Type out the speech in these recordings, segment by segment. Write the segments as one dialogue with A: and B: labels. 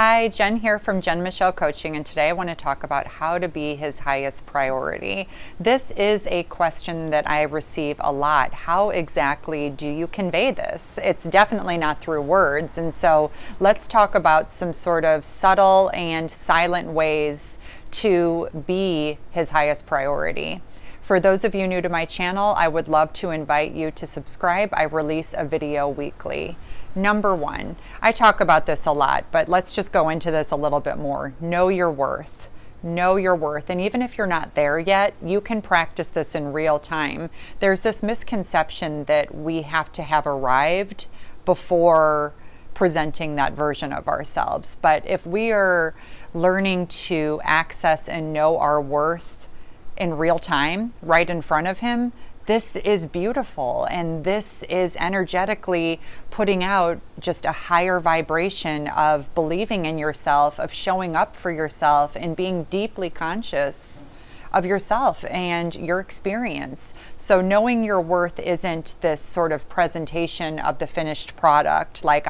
A: Hi, Jen here from Jen Michelle Coaching, and today I want to talk about how to be his highest priority. This is a question that I receive a lot. How exactly do you convey this? It's definitely not through words, and so let's talk about some sort of subtle and silent ways to be his highest priority. For those of you new to my channel, I would love to invite you to subscribe. I release a video weekly. Number one, I talk about this a lot, but let's just go into this a little bit more. Know your worth. Know your worth. And even if you're not there yet, you can practice this in real time. There's this misconception that we have to have arrived before presenting that version of ourselves. But if we are learning to access and know our worth in real time, right in front of him, this is beautiful, and this is energetically putting out just a higher vibration of believing in yourself, of showing up for yourself, and being deeply conscious of yourself and your experience. So knowing your worth isn't this sort of presentation of the finished product, like,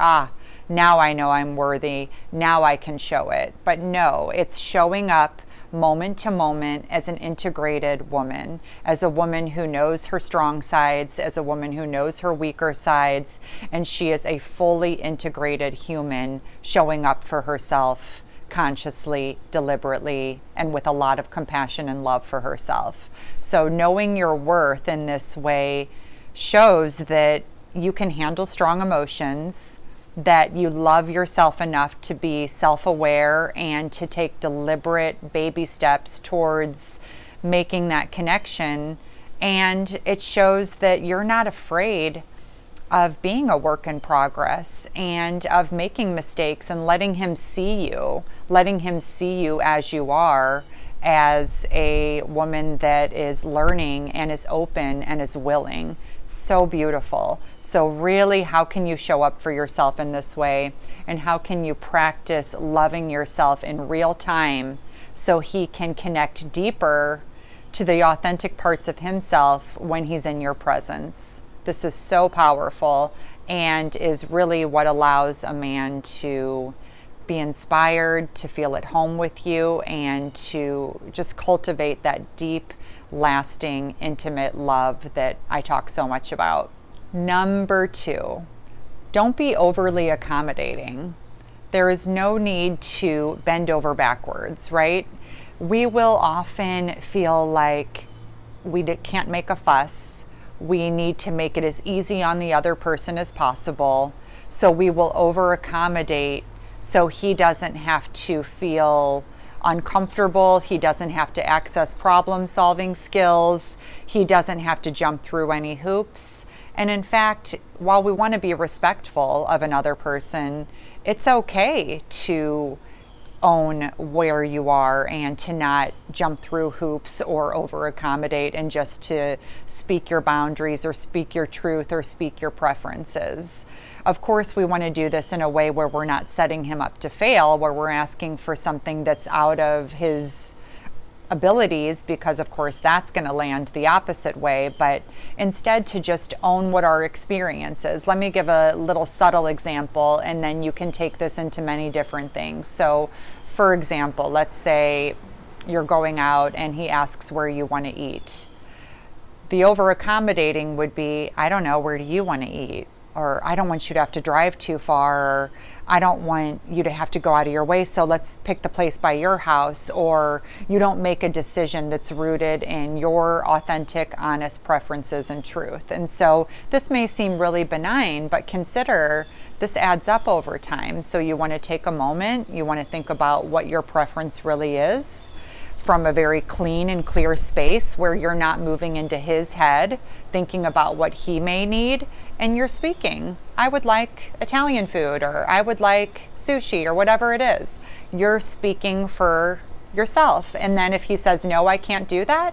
A: now I know I'm worthy, now I can show it. But no, it's showing up moment to moment as an integrated woman, as a woman who knows her strong sides, as a woman who knows her weaker sides, and she is a fully integrated human showing up for herself consciously, deliberately, and with a lot of compassion and love for herself. So knowing your worth in this way shows that you can handle strong emotions, that you love yourself enough to be self-aware and to take deliberate baby steps towards making that connection. And it shows that you're not afraid of being a work in progress and of making mistakes and letting him see you as you are, as a woman that is learning and is open and is willing. So beautiful. So really, how can you show up for yourself in this way? And how can you practice loving yourself in real time so he can connect deeper to the authentic parts of himself when he's in your presence? This is so powerful and is really what allows a man to be inspired, to feel at home with you, and to just cultivate that deep, lasting, intimate love that I talk so much about. Number two, don't be overly accommodating. There is no need to bend over backwards, right? We will often feel like we can't make a fuss. We need to make it as easy on the other person as possible. So we will over accommodate so he doesn't have to feel uncomfortable, he doesn't have to access problem-solving skills, he doesn't have to jump through any hoops. And in fact, while we want to be respectful of another person, it's okay to own where you are and to not jump through hoops or over accommodate, and just to speak your boundaries or speak your truth or speak your preferences. Of course, we want to do this in a way where we're not setting him up to fail, where we're asking for something that's out of his abilities, because of course that's going to land the opposite way, but instead to just own what our experience is. Let me give a little subtle example, and then you can take this into many different things. So for example, let's say you're going out and he asks where you want to eat. The over accommodating would be, I don't know, where do you want to eat? Or I don't want you to have to drive too far, or I don't want you to have to go out of your way, so let's pick the place by your house. Or you don't make a decision that's rooted in your authentic, honest preferences and truth. And so this may seem really benign, but consider this adds up over time. So you want to take a moment, you want to think about what your preference really is, from a very clean and clear space where you're not moving into his head, thinking about what he may need, and you're speaking, I would like Italian food, or I would like sushi, or whatever it is. You're speaking for yourself. And then if he says, no, I can't do that,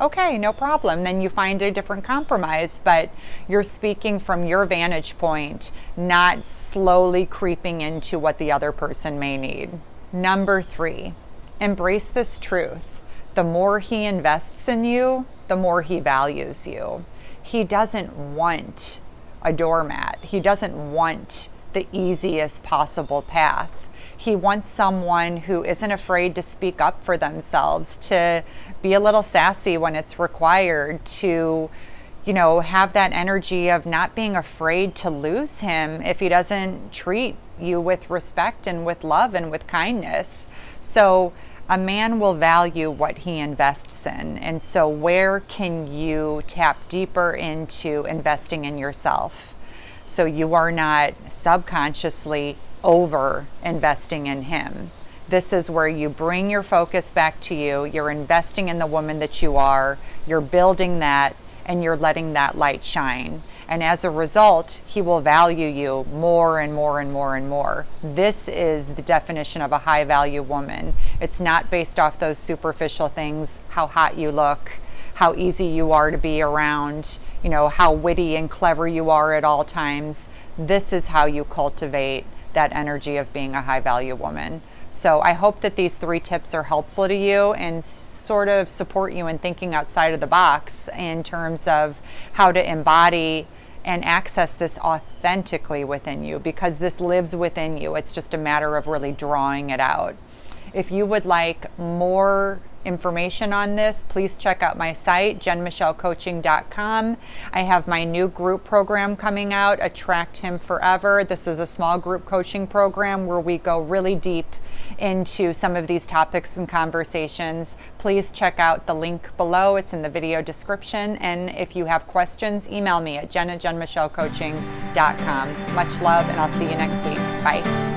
A: okay, no problem. Then you find a different compromise, but you're speaking from your vantage point, not slowly creeping into what the other person may need. Number three, embrace this truth. The more he invests in you, the more he values you. He doesn't want a doormat. He doesn't want the easiest possible path. He wants someone who isn't afraid to speak up for themselves, to be a little sassy when it's required, to have that energy of not being afraid to lose him if he doesn't treat you with respect and with love and with kindness. So a man will value what he invests in. And so where can you tap deeper into investing in yourself so you are not subconsciously over investing in him? This is where you bring your focus back to you. You're investing in the woman that you are. You're building that, and you're letting that light shine. And as a result, he will value you more and more and more and more. This is the definition of a high value woman. It's not based off those superficial things, how hot you look, how easy you are to be around, how witty and clever you are at all times. This is how you cultivate that energy of being a high value woman. So I hope that these 3 tips are helpful to you and sort of support you in thinking outside of the box in terms of how to embody and access this authentically within you, because this lives within you. It's just a matter of really drawing it out. If you would like more information on this, please check out my site, jenmichellecoaching.com. I have my new group program coming out, Attract Him Forever. This is a small group coaching program where we go really deep into some of these topics and conversations. Please check out the link below. It's in the video description. And if you have questions, email me at jen@jenmichellecoaching.com. Much love, and I'll see you next week. Bye.